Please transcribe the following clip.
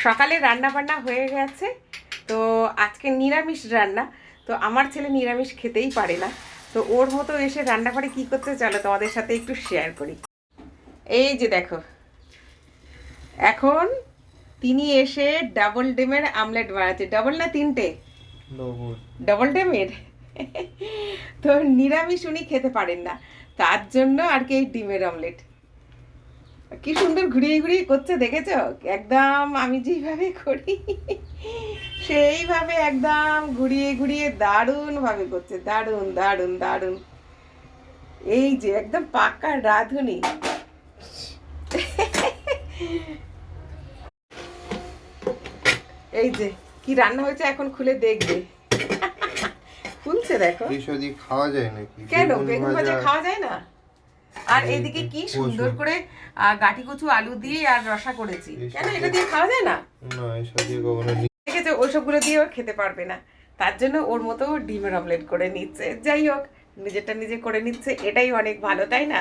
সকালে রান্না বান্না হয়ে গেছে, তো আজকে নিরামিষ রান্না। তো আমার ছেলে নিরামিষ খেতেই পারে না, তো ওর মতো এসে রান্না করে কী করতে, চলো তোমাদের সাথে একটু শেয়ার করি। এই যে দেখো, এখন তিনি এসে ডাবল ডিমের আমলেট বানাচ্ছে। ডাবল না তিনটে? ডাবল ডিমের। তো নিরামিষ উনি খেতে পারেন না, তার জন্য আর কি এই ডিমের অমলেট। কি সুন্দর ঘুরিয়ে ঘুরিয়ে করছে, দেখেছো? একদম আমি যেভাবে করি সেইভাবে একদম ঘুরিয়ে ঘুরিয়ে দারুণ ভাবে করছে, দারুণ দারুণ দারুণ। এই যে একদম পাকা রাঁধুনি। এই যে কি রান্না হয়েছে এখন খুলে দেখবে। খুলছে দেখো। খাওয়া যায় নাকি? কেন বেগুন ভাজা খাওয়া যায় না? আর এদিকে কি সুন্দর করে গাঠি কচু আলু দিয়ে আর রসা করেছি, কেন এটা দিয়ে খাওয়া যায় না? না, এসব দিয়ে কখনো ঠিক আছে, ওইসবগুলো দিয়েও খেতে পারবে না, তার জন্য ওর মতো ডিমের অমলেট করে নিচ্ছে। যাই হোক, নিজেরটা নিজে করে নিচ্ছে, এটাই অনেক ভালো, তাই না?